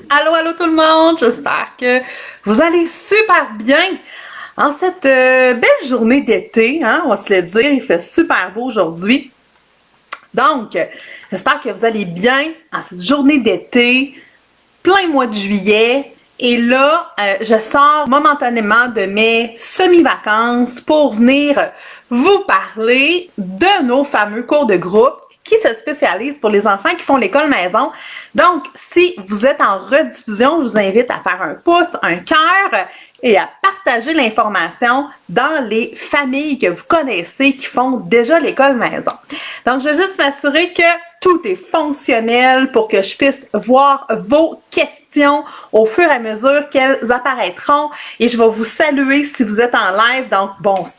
Allô, allô tout le monde, j'espère que vous allez super bien en cette belle journée d'été, hein, on va se le dire, il fait super beau aujourd'hui. Donc, j'espère que vous allez bien en cette journée d'été, plein mois de juillet. Et là, je sors momentanément de mes semi-vacances pour venir vous parler de nos fameux cours de groupe qui se spécialisent pour les enfants qui font l'école maison. Donc, si vous êtes en rediffusion, je vous invite à faire un pouce, un cœur et à partager l'information dans les familles que vous connaissez qui font déjà l'école maison. Donc, je vais juste m'assurer que tout est fonctionnel pour que je puisse voir vos questions au fur et à mesure qu'elles apparaîtront. Et je vais vous saluer si vous êtes en live. Donc,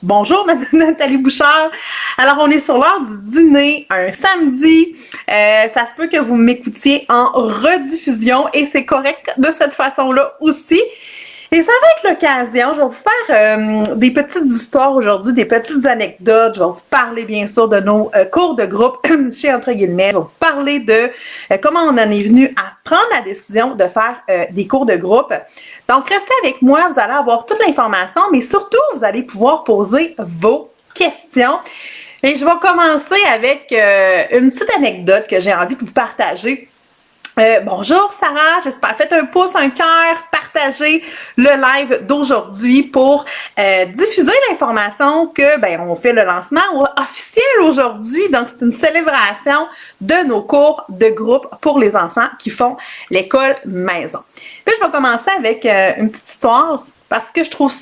bonjour, Nathalie Bouchard. Alors, on est sur l'heure du dîner, un samedi. Ça se peut que vous m'écoutiez en rediffusion et c'est correct de cette façon-là aussi. Et ça va être l'occasion, je vais vous faire des petites histoires aujourd'hui, des petites anecdotes. Je vais vous parler bien sûr de nos cours de groupe chez Entre guillemets. Je vais vous parler de comment on en est venu à prendre la décision de faire des cours de groupe. Donc, restez avec moi, vous allez avoir toute l'information, mais surtout, vous allez pouvoir poser vos questions. Et je vais commencer avec une petite anecdote que j'ai envie de vous partager. Bonjour Sarah, j'espère. Faites un pouce, un cœur, partagez le live d'aujourd'hui pour diffuser l'information que on fait le lancement officiel aujourd'hui. Donc c'est une célébration de nos cours de groupe pour les enfants qui font l'école maison. Puis je vais commencer avec une petite histoire. Parce que je trouve que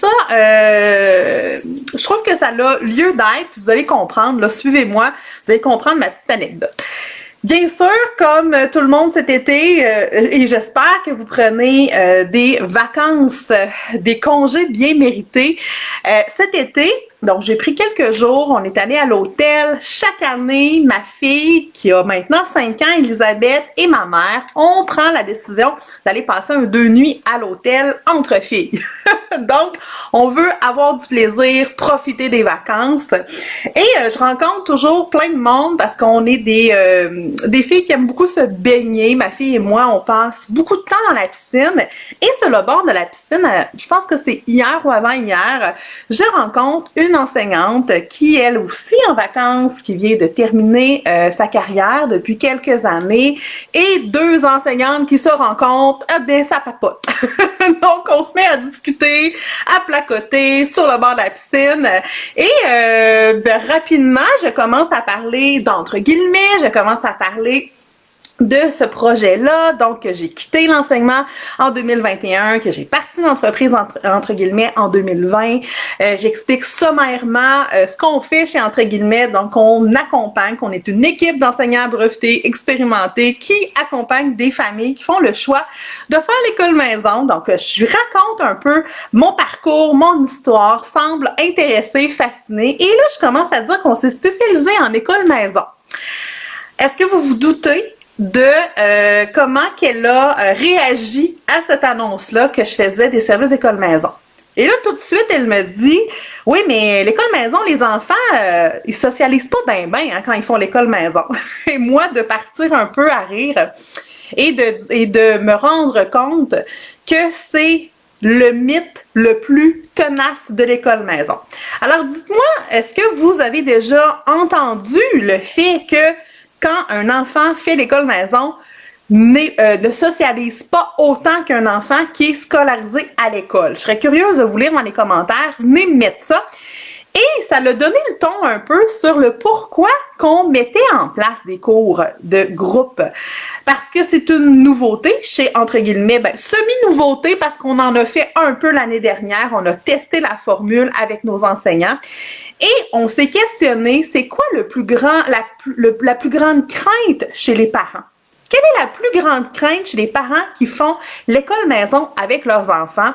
ça a lieu d'être. Vous allez comprendre, là, suivez-moi, vous allez comprendre ma petite anecdote. Bien sûr, comme tout le monde cet été, et j'espère que vous prenez des vacances, des congés bien mérités. Cet été, donc j'ai pris quelques jours, on est allé à l'hôtel. Chaque année, ma fille, qui a maintenant 5 ans, Elisabeth, et ma mère, on prend la décision d'aller passer 2 nuits à l'hôtel entre filles. Donc, on veut avoir du plaisir, profiter des vacances. Et je rencontre toujours plein de monde parce qu'on est des filles qui aiment beaucoup se baigner. Ma fille et moi, on passe beaucoup de temps dans la piscine. Et sur le bord de la piscine, je pense que c'est hier ou avant-hier, je rencontre une enseignante qui, elle aussi, en vacances, qui vient de terminer sa carrière depuis quelques années. Et 2 enseignantes qui se rencontrent, ça papote. Donc, on se met à discuter, à placoter sur le bord de la piscine. Et rapidement, je commence à parler d'entre guillemets, je commence à parler de ce projet-là, donc que j'ai quitté l'enseignement en 2021, que j'ai parti d'entreprise entre guillemets en 2020. J'explique sommairement ce qu'on fait chez entre guillemets, donc on accompagne, qu'on est une équipe d'enseignants brevetés, expérimentés, qui accompagnent des familles qui font le choix de faire l'école maison. Donc je raconte un peu mon parcours, mon histoire, semble intéresser, fasciner, et là je commence à dire qu'on s'est spécialisé en école maison. Est-ce que vous vous doutez de comment qu'elle a réagi à cette annonce-là que je faisais des services d'école maison? Et là, tout de suite, elle me dit, oui, mais l'école maison, les enfants, ils socialisent pas bien quand ils font l'école maison. Et moi, de partir un peu à rire et de me rendre compte que c'est le mythe le plus tenace de l'école maison. Alors, dites-moi, est-ce que vous avez déjà entendu le fait que quand un enfant fait l'école maison, ne socialise pas autant qu'un enfant qui est scolarisé à l'école? Je serais curieuse de vous lire dans les commentaires, venez me mettre ça. Et ça l'a donné le ton un peu sur le pourquoi qu'on mettait en place des cours de groupe. Parce que c'est une nouveauté chez, entre guillemets, semi-nouveauté parce qu'on en a fait un peu l'année dernière. On a testé la formule avec nos enseignants. Et on s'est questionné, c'est quoi la plus grande crainte chez les parents? Quelle est la plus grande crainte chez les parents qui font l'école maison avec leurs enfants?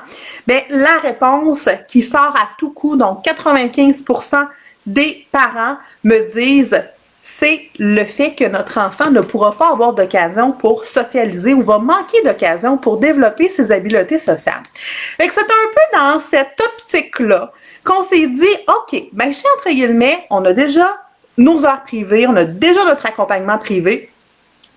La réponse qui sort à tout coup, donc 95% des parents me disent, c'est le fait que notre enfant ne pourra pas avoir d'occasion pour socialiser ou va manquer d'occasion pour développer ses habiletés sociales. Fait que c'est un peu dans cette optique-là qu'on s'est dit, OK, chez entre guillemets, on a déjà nos heures privées, on a déjà notre accompagnement privé.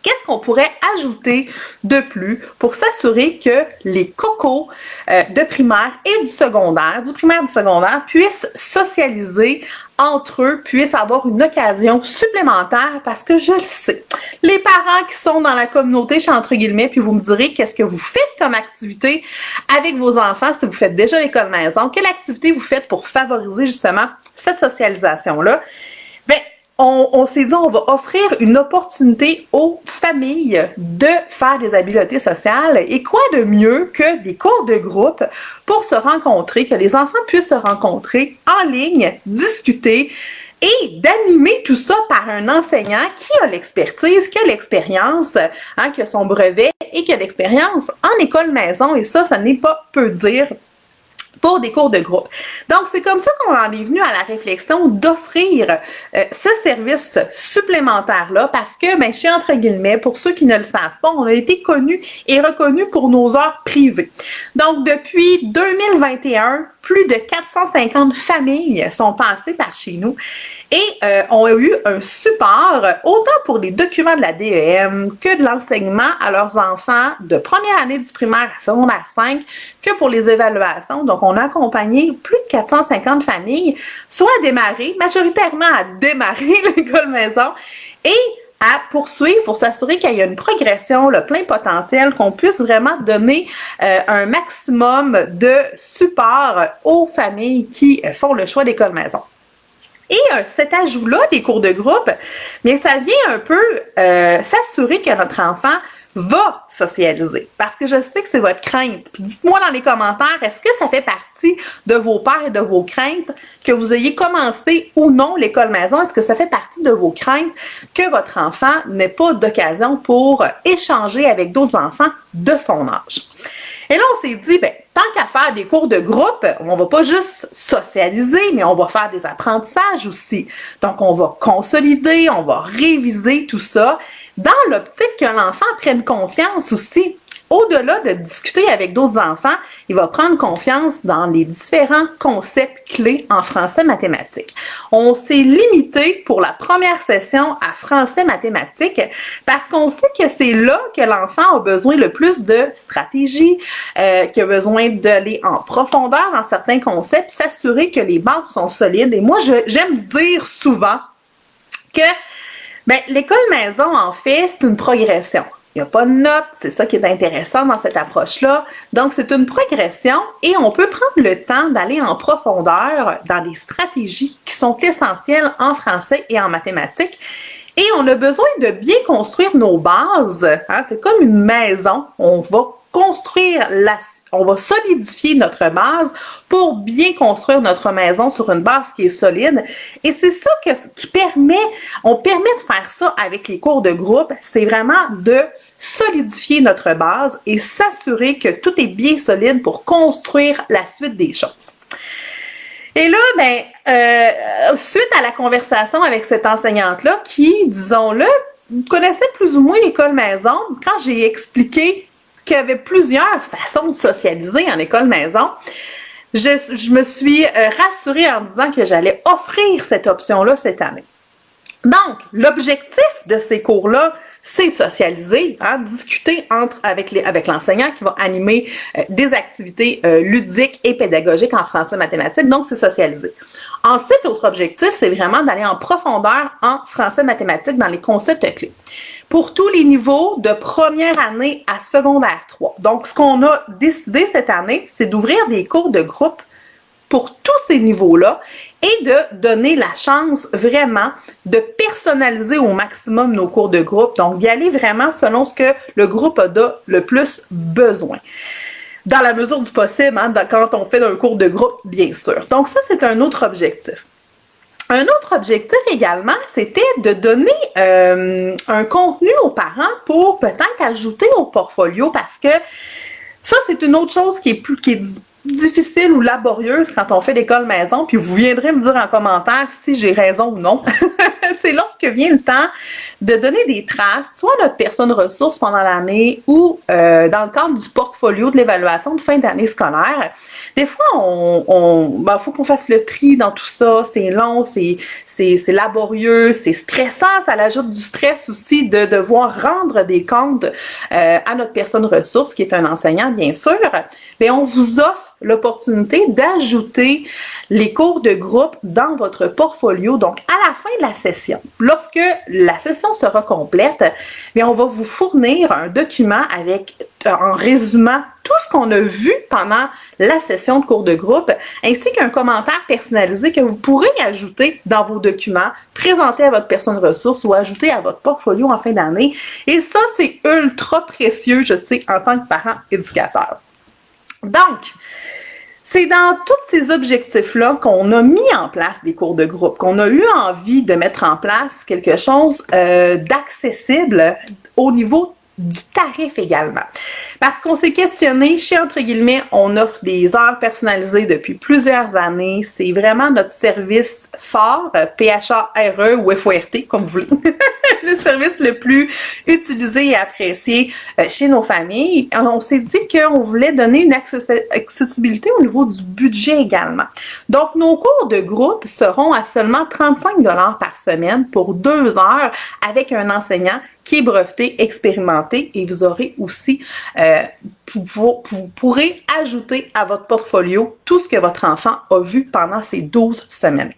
Qu'est-ce qu'on pourrait ajouter de plus pour s'assurer que les cocos de primaire et du primaire et du secondaire, puissent socialiser entre eux, puissent avoir une occasion supplémentaire, parce que je le sais, les parents qui sont dans la communauté, je suis entre guillemets, puis vous me direz qu'est-ce que vous faites comme activité avec vos enfants si vous faites déjà l'école maison, quelle activité vous faites pour favoriser justement cette socialisation-là. Bien, on s'est dit, on va offrir une opportunité aux familles de faire des habiletés sociales, et quoi de mieux que des cours de groupe pour se rencontrer, que les enfants puissent se rencontrer en ligne, discuter et d'animer tout ça par un enseignant qui a l'expertise, qui a l'expérience, qui a son brevet et qui a l'expérience en école maison, et ça n'est pas peu dire pour des cours de groupe. Donc, c'est comme ça qu'on en est venu à la réflexion d'offrir ce service supplémentaire-là, parce que, ben, chez entre guillemets, pour ceux qui ne le savent pas, on a été connus et reconnus pour nos heures privées. Donc, depuis 2021, plus de 450 familles sont passées par chez nous et ont eu un support autant pour les documents de la DEM que de l'enseignement à leurs enfants de première année du primaire à secondaire 5 que pour les évaluations. Donc, on a accompagné plus de 450 familles, soit à démarrer, majoritairement à démarrer l'école maison, et à poursuivre pour s'assurer qu'il y a une progression, le plein potentiel, qu'on puisse vraiment donner un maximum de support aux familles qui font le choix d'école maison. Et cet ajout-là des cours de groupe, mais ça vient un peu s'assurer que notre enfant va socialiser. Parce que je sais que c'est votre crainte. Puis dites-moi dans les commentaires, est-ce que ça fait partie de vos peurs et de vos craintes que vous ayez commencé ou non l'école maison? Est-ce que ça fait partie de vos craintes que votre enfant n'ait pas d'occasion pour échanger avec d'autres enfants de son âge? Et là, on s'est dit, ben, tant qu'à faire des cours de groupe, on va pas juste socialiser, mais on va faire des apprentissages aussi. Donc, on va consolider, on va réviser tout ça dans l'optique que l'enfant prenne confiance aussi. Au-delà de discuter avec d'autres enfants, il va prendre confiance dans les différents concepts clés en français-mathématiques. On s'est limité pour la première session à français-mathématiques parce qu'on sait que c'est là que l'enfant a besoin le plus de stratégie, qu'il a besoin d'aller en profondeur dans certains concepts, s'assurer que les bases sont solides. Et moi, j'aime dire souvent que l'école maison, en fait, c'est une progression. Il n'y a pas de notes, c'est ça qui est intéressant dans cette approche-là. Donc, c'est une progression et on peut prendre le temps d'aller en profondeur dans les stratégies qui sont essentielles en français et en mathématiques. Et on a besoin de bien construire nos bases. C'est comme une maison. On va construire on va solidifier notre base pour bien construire notre maison sur une base qui est solide. Et c'est ça on permet de faire ça avec les cours de groupe, c'est vraiment de solidifier notre base et s'assurer que tout est bien solide pour construire la suite des choses. Et là, suite à la conversation avec cette enseignante-là qui, disons-le, connaissait plus ou moins l'école maison, quand j'ai expliqué qu'il y avait plusieurs façons de socialiser en école maison, je me suis rassurée en disant que j'allais offrir cette option-là cette année. Donc, l'objectif de ces cours-là, c'est de socialiser, discuter avec l'enseignant qui va animer des activités ludiques et pédagogiques en français-mathématiques. Donc, c'est socialiser. Ensuite, l'autre objectif, c'est vraiment d'aller en profondeur en français-mathématiques dans les concepts clés. Pour tous les niveaux de première année à secondaire 3. Donc, ce qu'on a décidé cette année, c'est d'ouvrir des cours de groupe pour tous ces niveaux-là et de donner la chance vraiment de personnaliser au maximum nos cours de groupe. Donc, d'y aller vraiment selon ce que le groupe a le plus besoin. Dans la mesure du possible, quand on fait un cours de groupe, bien sûr. Donc, ça, c'est un autre objectif. Un autre objectif également, c'était de donner un contenu aux parents pour peut-être ajouter au portfolio parce que ça, c'est une autre chose qui est difficile ou laborieuse quand on fait l'école maison, puis vous viendrez me dire en commentaire si j'ai raison ou non. C'est lorsque vient le temps de donner des traces, soit à notre personne ressource pendant l'année ou dans le cadre du portfolio de l'évaluation de fin d'année scolaire. Des fois, faut qu'on fasse le tri dans tout ça. C'est long, c'est laborieux, c'est stressant. Ça ajoute du stress aussi de devoir rendre des comptes à notre personne ressource, qui est un enseignant, bien sûr. Mais on vous offre l'opportunité d'ajouter les cours de groupe dans votre portfolio. Donc, à la fin de la session, lorsque la session sera complète, bien, on va vous fournir un document avec, en résumant tout ce qu'on a vu pendant la session de cours de groupe, ainsi qu'un commentaire personnalisé que vous pourrez ajouter dans vos documents, présenter à votre personne ressource ou ajouter à votre portfolio en fin d'année. Et ça, c'est ultra précieux, je sais, en tant que parent éducateur. Donc, c'est dans tous ces objectifs-là qu'on a mis en place des cours de groupe, qu'on a eu envie de mettre en place quelque chose d'accessible au niveau du tarif également. Parce qu'on s'est questionné, chez Entre guillemets, on offre des heures personnalisées depuis plusieurs années. C'est vraiment notre service phare, PHARE ou FORT, comme vous voulez. Le service le plus utilisé et apprécié chez nos familles. On s'est dit qu'on voulait donner une accessibilité au niveau du budget également. Donc, nos cours de groupe seront à seulement 35 $ par semaine pour 2 heures avec un enseignant qui est breveté, expérimenté, et vous aurez aussi, vous pourrez ajouter à votre portfolio tout ce que votre enfant a vu pendant ces 12 semaines.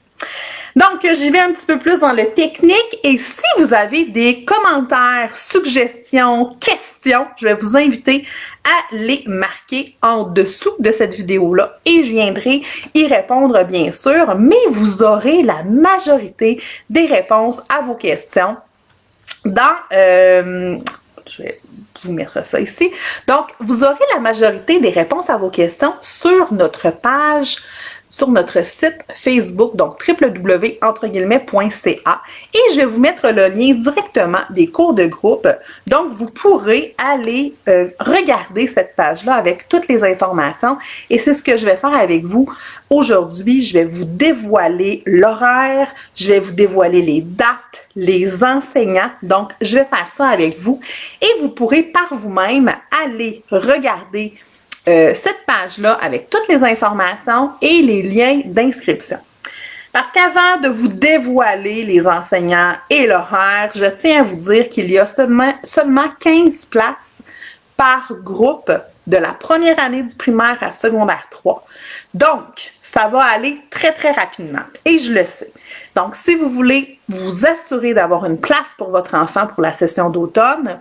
Donc, j'y vais un petit peu plus dans le technique, et si vous avez des commentaires, suggestions, questions, je vais vous inviter à les marquer en dessous de cette vidéo-là et je viendrai y répondre bien sûr, mais vous aurez la majorité des réponses à vos questions dans, je vais vous mettre ça ici. Donc, vous aurez la majorité des réponses à vos questions sur notre page, sur notre site Facebook, donc www.entreguillemets.ca, et je vais vous mettre le lien directement des cours de groupe. Donc, vous pourrez aller regarder cette page-là avec toutes les informations, et c'est ce que je vais faire avec vous aujourd'hui. Je vais vous dévoiler l'horaire, je vais vous dévoiler les dates, les enseignants. Donc, je vais faire ça avec vous, et vous pourrez par vous-même aller regarder cette page-là avec toutes les informations et les liens d'inscription. Parce qu'avant de vous dévoiler les enseignants et l'horaire, je tiens à vous dire qu'il y a seulement 15 places par groupe de la première année du primaire à secondaire 3. Donc, ça va aller très, très rapidement. Et je le sais. Donc, si vous voulez vous assurer d'avoir une place pour votre enfant pour la session d'automne,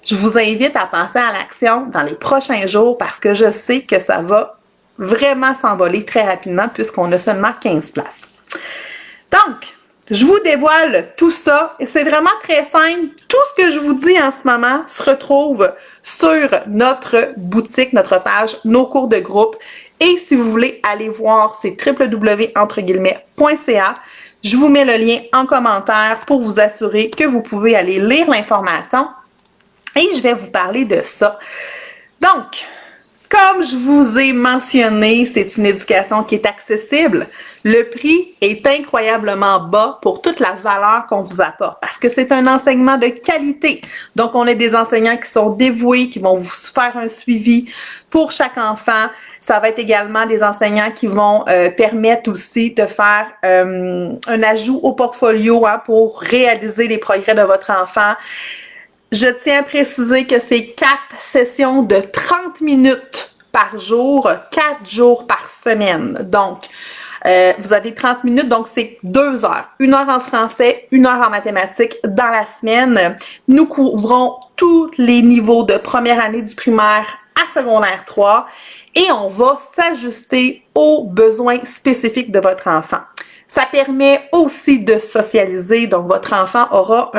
je vous invite à passer à l'action dans les prochains jours parce que je sais que ça va vraiment s'envoler très rapidement puisqu'on a seulement 15 places. Donc, je vous dévoile tout ça et c'est vraiment très simple. Tout ce que je vous dis en ce moment se retrouve sur notre boutique, notre page, nos cours de groupe. Et si vous voulez aller voir, c'est www.entreguillemets.ca. Je vous mets le lien en commentaire pour vous assurer que vous pouvez aller lire l'information. Et je vais vous parler de ça. Donc, comme je vous ai mentionné, c'est une éducation qui est accessible. Le prix est incroyablement bas pour toute la valeur qu'on vous apporte parce que c'est un enseignement de qualité. Donc, on a des enseignants qui sont dévoués, qui vont vous faire un suivi pour chaque enfant. Ça va être également des enseignants qui vont permettre aussi de faire un ajout au portfolio pour réaliser les progrès de votre enfant. Je tiens à préciser que c'est 4 sessions de 30 minutes par jour, 4 jours par semaine. Donc, vous avez 30 minutes, donc c'est 2 heures. 1 heure en français, 1 heure en mathématiques dans la semaine. Nous couvrons tous les niveaux de première année du primaire à secondaire 3 et on va s'ajuster aux besoins spécifiques de votre enfant. Ça permet aussi de socialiser, donc votre enfant aura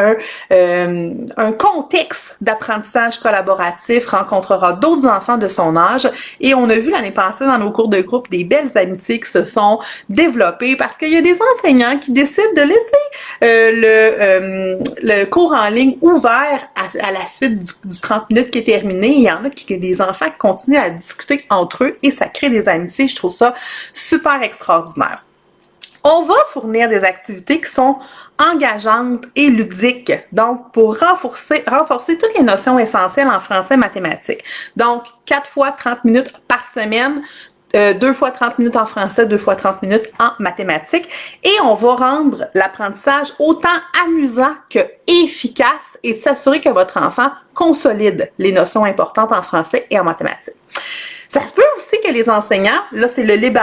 un contexte d'apprentissage collaboratif, rencontrera d'autres enfants de son âge et on a vu l'année passée dans nos cours de groupe des belles amitiés qui se sont développées parce qu'il y a des enseignants qui décident de laisser le cours en ligne ouvert à la suite du 30 minutes qui est terminé. Il y en a des enfants qui continuent à discuter entre entre eux et ça crée des amitiés. Je trouve ça super extraordinaire. On va fournir des activités qui sont engageantes et ludiques, donc pour renforcer toutes les notions essentielles en français et mathématiques. Donc, 4 fois 30 minutes par semaine, 2 fois 30 minutes en français, 2 fois 30 minutes en mathématiques. Et on va rendre l'apprentissage autant amusant que efficace et s'assurer que votre enfant consolide les notions importantes en français et en mathématiques. Ça se peut aussi que les enseignants, là c'est le libre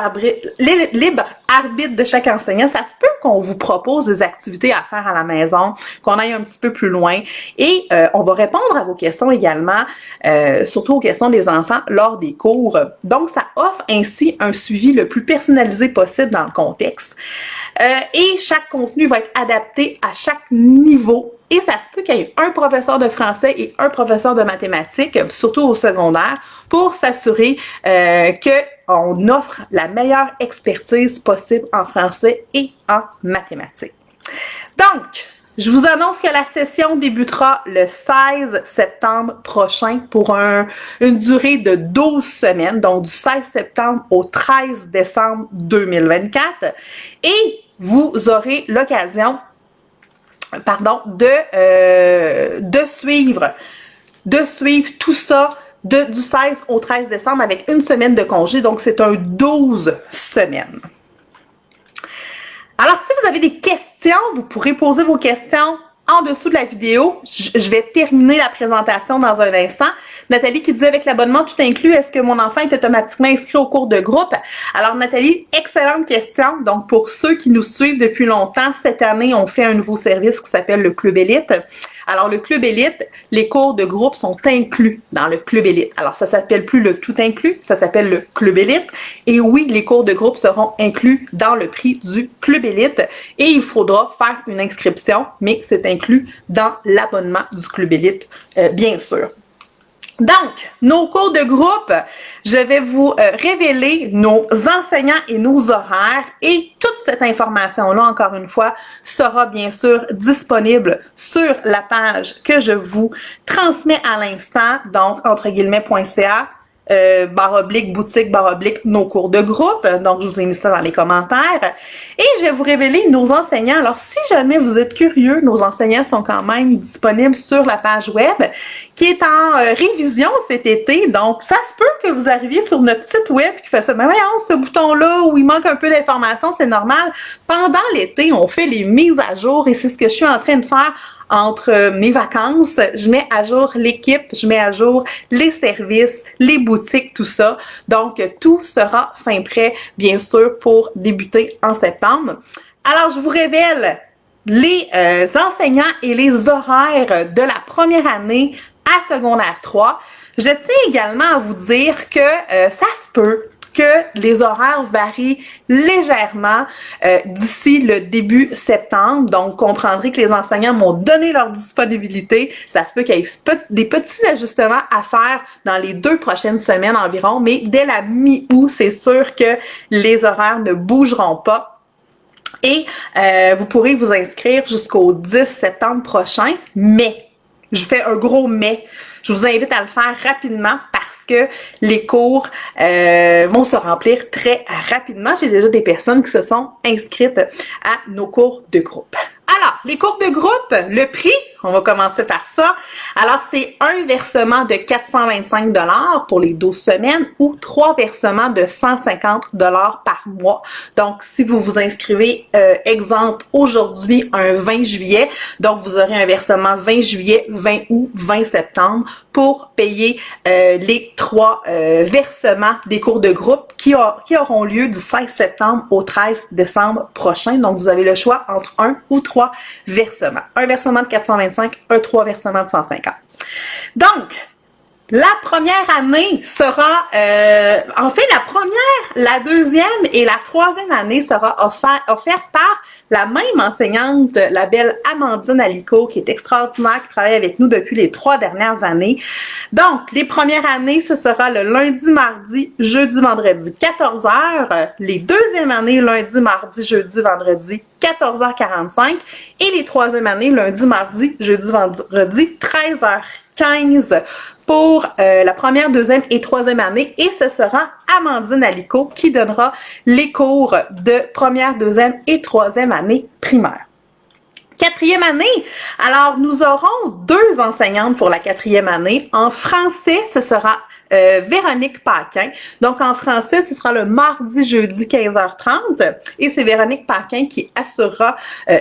arbitre de chaque enseignant, ça se peut qu'on vous propose des activités à faire à la maison, qu'on aille un petit peu plus loin et on va répondre à vos questions également, surtout aux questions des enfants lors des cours. Donc ça offre ainsi un suivi le plus personnalisé possible dans le contexte et chaque contenu va être adapté à chaque niveau. Et ça se peut qu'il y ait un professeur de français et un professeur de mathématiques, surtout au secondaire, pour s'assurer qu'on offre la meilleure expertise possible en français et en mathématiques. Donc, je vous annonce que la session débutera le 16 septembre prochain pour une durée de 12 semaines, donc du 16 septembre au 13 décembre 2024. Et vous aurez l'occasion de suivre tout ça du 16 au 13 décembre avec une semaine de congé. Donc, c'est un 12 semaines. Alors, si vous avez des questions, vous pourrez poser vos questions en dessous de la vidéo. Je vais terminer la présentation dans un instant. Nathalie qui dit avec l'abonnement tout inclus, est-ce que mon enfant est automatiquement inscrit au cours de groupe? Alors Nathalie, excellente question. Donc pour ceux qui nous suivent depuis longtemps, cette année, on fait un nouveau service qui s'appelle le Club Élite. Alors le Club Élite, les cours de groupe sont inclus dans le Club Élite. Alors ça s'appelle plus le tout inclus, ça s'appelle le Club Élite. Et oui, les cours de groupe seront inclus dans le prix du Club Élite et il faudra faire une inscription, mais c'est inclus dans l'abonnement du Club Élite, bien sûr. Donc, nos cours de groupe, je vais vous révéler nos enseignants et nos horaires et toute cette information-là, encore une fois, sera bien sûr disponible sur la page que je vous transmets à l'instant, donc entre guillemets.ca. /boutique nos cours de groupe. Donc, je vous ai mis ça dans les commentaires. Et je vais vous révéler nos enseignants. Alors, si jamais vous êtes curieux, nos enseignants sont quand même disponibles sur la page web qui est en révision cet été. Donc, ça se peut que vous arriviez sur notre site web qui fait ça. Mais voyons, ce bouton-là où il manque un peu d'informations, c'est normal. Pendant l'été, on fait les mises à jour et c'est ce que je suis en train de faire entre mes vacances. Je mets à jour l'équipe, je mets à jour les services, les boutiques, tout ça. Donc, tout sera fin prêt, bien sûr, pour débuter en septembre. Alors, je vous révèle les enseignants et les horaires de la première année à secondaire 3. Je tiens également à vous dire que ça se peut que les horaires varient légèrement d'ici le début septembre. Donc, vous comprendrez que les enseignants m'ont donné leur disponibilité. Ça se peut qu'il y ait des petits ajustements à faire dans les 2 prochaines semaines environ, mais dès la mi-août, c'est sûr que les horaires ne bougeront pas. Et vous pourrez vous inscrire jusqu'au 10 septembre prochain, mais, je fais un gros mais, je vous invite à le faire rapidement parce que les cours vont se remplir très rapidement. J'ai déjà des personnes qui se sont inscrites à nos cours de groupe. Alors, les cours de groupe, le prix, on va commencer par ça. Alors, c'est un versement de 425 $ pour les 12 semaines ou 3 versements de 150 $ par mois. Donc, si vous vous inscrivez, exemple, aujourd'hui, un 20 juillet, donc vous aurez un versement 20 juillet, 20 août, 20 septembre pour payer les 3 versements des cours de groupe qui auront lieu du 16 septembre au 13 décembre prochain. Donc, vous avez le choix entre 1 ou 3 versements. Un versement de 425, 3 versements de 150. Donc, la première année sera, en fait, la deuxième et la troisième année sera offerte par la même enseignante, la belle Amandine Alico, qui est extraordinaire, qui travaille avec nous depuis les 3 dernières années. Donc, les premières années, ce sera le lundi, mardi, jeudi, vendredi, 14h. Les deuxièmes années, lundi, mardi, jeudi, vendredi, 14h45. Et les troisièmes années, lundi, mardi, jeudi, vendredi, 13h45. 15 pour la première, deuxième et troisième année. Et ce sera Amandine Alico qui donnera les cours de première, deuxième et troisième année primaire. Quatrième année, alors nous aurons 2 enseignantes pour la quatrième année. En français, ce sera Véronique Paquin. Donc, en français, ce sera le mardi, jeudi, 15h30. Et c'est Véronique Paquin qui assurera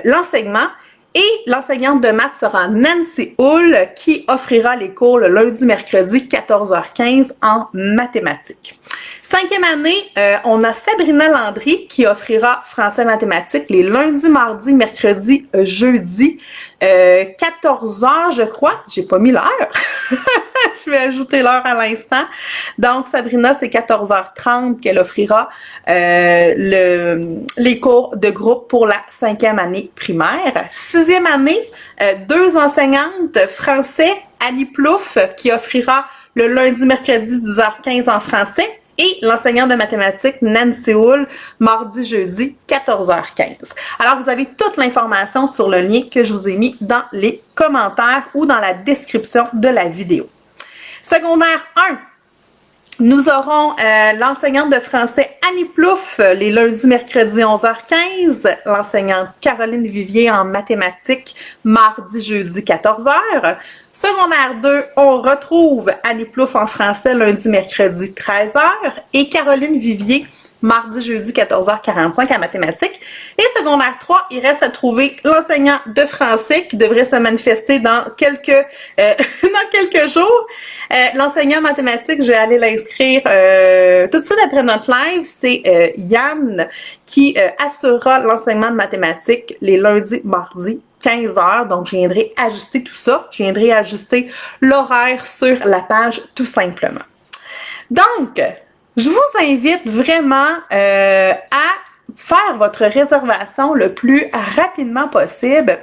l'enseignement. Et l'enseignante de maths sera Nancy Hull qui offrira les cours le lundi, mercredi, 14h15 en mathématiques. Cinquième année, on a Sabrina Landry qui offrira français mathématiques les lundis, mardis, mercredis, jeudi, 14h, je crois. J'ai pas mis l'heure. Je vais ajouter l'heure à l'instant. Donc, Sabrina, c'est 14h30 qu'elle offrira les cours de groupe pour la 5e année primaire. 6e année, 2 enseignantes français, Annie Plouffe qui offrira le lundi, mercredi, 10h15 en français. Et l'enseignante de mathématiques, Nancy Hull, mardi, jeudi, 14h15. Alors, vous avez toute l'information sur le lien que je vous ai mis dans les commentaires ou dans la description de la vidéo. Secondaire 1. Nous aurons l'enseignante de français Annie Plouffe les lundis, mercredis 11h15, l'enseignante Caroline Vivier en mathématiques mardi, jeudi 14h. Secondaire 2, on retrouve Annie Plouffe en français lundi, mercredi 13h et Caroline Vivier mardi, jeudi 14h45 en mathématiques. Et secondaire 3, il reste à trouver l'enseignant de français qui devrait se manifester dans quelques jours. L'enseignant en mathématiques, je vais aller l'inscrire tout de suite après notre live. C'est Yann qui assurera l'enseignement de mathématiques les lundis, mardis, 15h. Donc, je viendrai ajuster tout ça. Je viendrai ajuster l'horaire sur la page tout simplement. Donc, je vous invite vraiment à faire votre réservation le plus rapidement possible.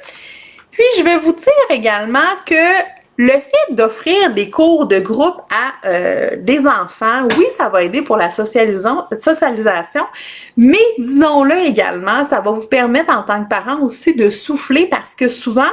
Puis, je vais vous dire également que le fait d'offrir des cours de groupe à des enfants, oui, ça va aider pour la socialisation, mais disons-le également, ça va vous permettre en tant que parent aussi de souffler parce que souvent,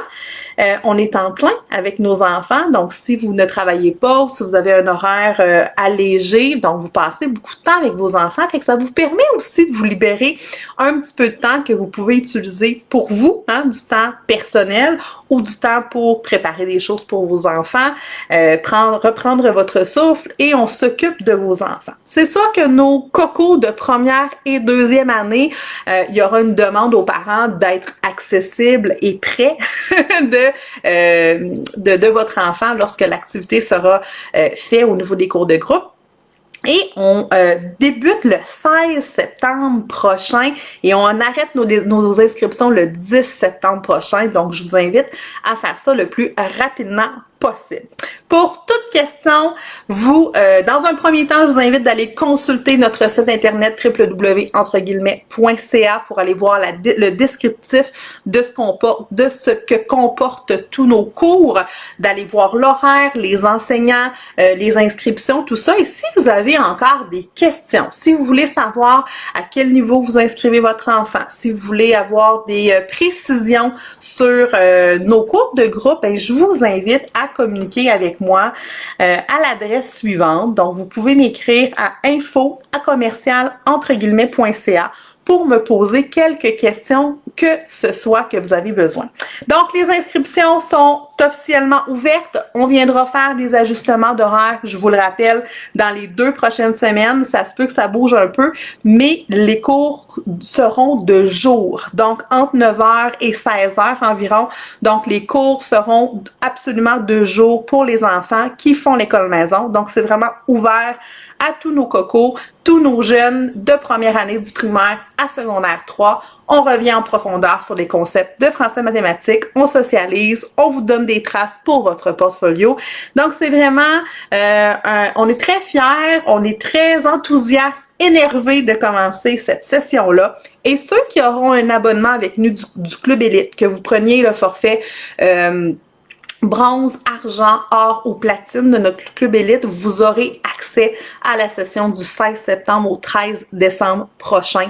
on est en plein avec nos enfants. Donc, si vous ne travaillez pas ou si vous avez un horaire allégé, donc vous passez beaucoup de temps avec vos enfants, fait que ça vous permet aussi de vous libérer un petit peu de temps que vous pouvez utiliser pour vous, hein, du temps personnel ou du temps pour préparer des choses pour vos enfants, reprendre votre souffle et on s'occupe de vos enfants. C'est sûr que nos cocos de première et deuxième année, il y aura une demande aux parents d'être accessibles et prêts de votre enfant lorsque l'activité sera faite au niveau des cours de groupe. Et on débute le 16 septembre prochain et on arrête nos inscriptions le 10 septembre prochain. Donc, je vous invite à faire ça le plus rapidement possible. Pour toute question, dans un premier temps, je vous invite d'aller consulter notre site internet www.entreguillemets.ca pour aller voir le descriptif de ce que comportent tous nos cours, d'aller voir l'horaire, les enseignants, les inscriptions, tout ça. Et si vous avez encore des questions, si vous voulez savoir à quel niveau vous inscrivez votre enfant, si vous voulez avoir des précisions sur nos cours de groupe, je vous invite à communiquer avec moi à l'adresse suivante. Donc, vous pouvez m'écrire à info@commercial-entreguillemets.ca pour me poser quelques questions que ce soit que vous avez besoin. Donc, les inscriptions sont officiellement ouvertes. On viendra faire des ajustements d'horaire, je vous le rappelle, dans les 2 prochaines semaines. Ça se peut que ça bouge un peu, mais les cours seront de jour, donc entre 9h et 16h environ. Donc, les cours seront absolument de jour pour les enfants qui font l'école maison. Donc, c'est vraiment ouvert à tous nos cocos, tous nos jeunes de première année du primaire à secondaire 3. On revient en profondeur sur les concepts de français mathématiques, on socialise, on vous donne des traces pour votre portfolio. Donc, c'est vraiment, on est très fiers, on est très enthousiastes, énervés de commencer cette session-là. Et ceux qui auront un abonnement avec nous du Club Élite, que vous preniez le forfait bronze, argent, or ou platine de notre Club Élite, vous aurez accès à la session du 16 septembre au 13 décembre prochain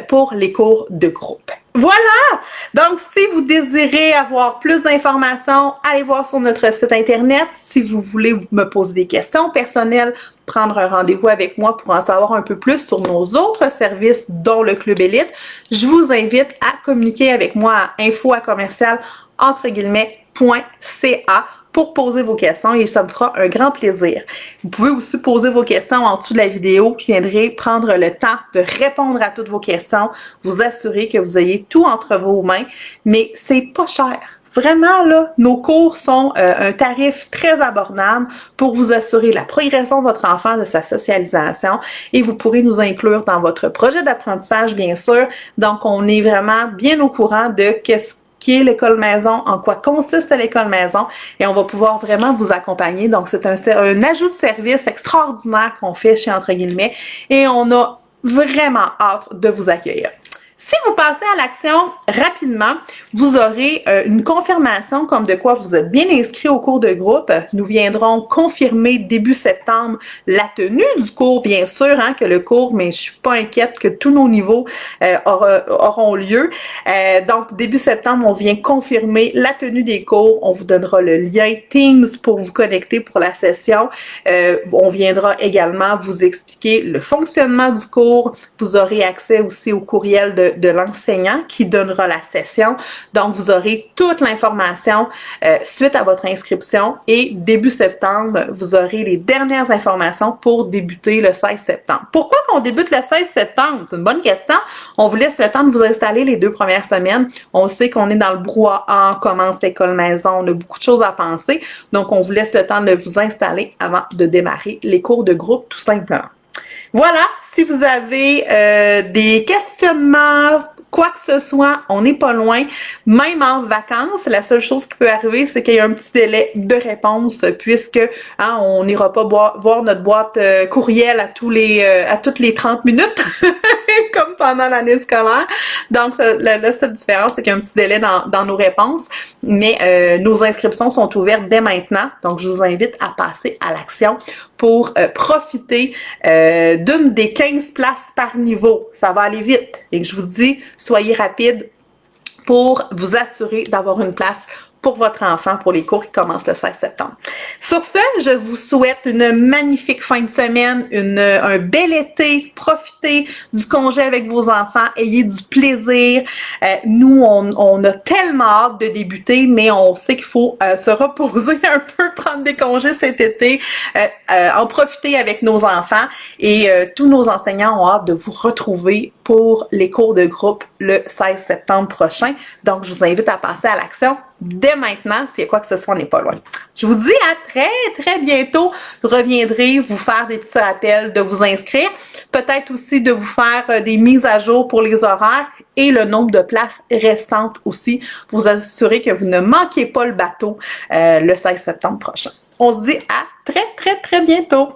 pour les cours de groupe. Voilà! Donc, si vous désirez avoir plus d'informations, allez voir sur notre site Internet. Si vous voulez me poser des questions personnelles, prendre un rendez-vous avec moi pour en savoir un peu plus sur nos autres services, dont le Club Élite, je vous invite à communiquer avec moi à info@commercial.ca pour poser vos questions et ça me fera un grand plaisir. Vous pouvez aussi poser vos questions en dessous de la vidéo. Je viendrai prendre le temps de répondre à toutes vos questions, vous assurer que vous ayez tout entre vos mains, mais c'est pas cher. Vraiment, là, nos cours sont un tarif très abordable pour vous assurer la progression de votre enfant, de sa socialisation, et vous pourrez nous inclure dans votre projet d'apprentissage, bien sûr. Donc, on est vraiment bien au courant de qu'est-ce qui est l'école maison, en quoi consiste l'école maison, et on va pouvoir vraiment vous accompagner. Donc, c'est un ajout de service extraordinaire qu'on fait chez Entre guillemets, et on a vraiment hâte de vous accueillir. Si vous passez à l'action rapidement, vous aurez une confirmation comme de quoi vous êtes bien inscrit au cours de groupe. Nous viendrons confirmer début septembre la tenue du cours, bien sûr, que le cours, mais je suis pas inquiète que tous nos niveaux auront lieu. Donc, début septembre, on vient confirmer la tenue des cours. On vous donnera le lien Teams pour vous connecter pour la session. On viendra également vous expliquer le fonctionnement du cours. Vous aurez accès aussi au courriel de l'enseignant qui donnera la session. Donc, vous aurez toute l'information suite à votre inscription et début septembre, vous aurez les dernières informations pour débuter le 16 septembre. Pourquoi qu'on débute le 16 septembre? C'est une bonne question. On vous laisse le temps de vous installer les 2 premières semaines. On sait qu'on est dans le brouhaha, on commence l'école maison, on a beaucoup de choses à penser. Donc, on vous laisse le temps de vous installer avant de démarrer les cours de groupe, tout simplement. Voilà, si vous avez des questionnements, quoi que ce soit, on n'est pas loin. Même en vacances, la seule chose qui peut arriver, c'est qu'il y a un petit délai de réponse puisque on n'ira pas voir notre boîte courriel à toutes les 30 minutes comme pendant l'année scolaire. Donc, la seule différence, c'est qu'il y a un petit délai dans nos réponses, mais nos inscriptions sont ouvertes dès maintenant. Donc, je vous invite à passer à l'action pour profiter d'une des 15 places par niveau. Ça va aller vite. Et je vous dis, soyez rapide pour vous assurer d'avoir une place pour votre enfant pour les cours qui commencent le 16 septembre. Sur ce, je vous souhaite une magnifique fin de semaine, un bel été. Profitez du congé avec vos enfants, ayez du plaisir. Nous, on a tellement hâte de débuter, mais on sait qu'il faut se reposer un peu, prendre des congés cet été, en profiter avec nos enfants et tous nos enseignants ont hâte de vous retrouver pour les cours de groupe le 16 septembre prochain. Donc, je vous invite à passer à l'action dès maintenant. S'il y a quoi que ce soit, on n'est pas loin. Je vous dis à très, très bientôt. Je reviendrai vous faire des petits rappels de vous inscrire. Peut-être aussi de vous faire des mises à jour pour les horaires et le nombre de places restantes aussi pour vous assurer que vous ne manquez pas le bateau le 16 septembre prochain. On se dit à très, très, très bientôt.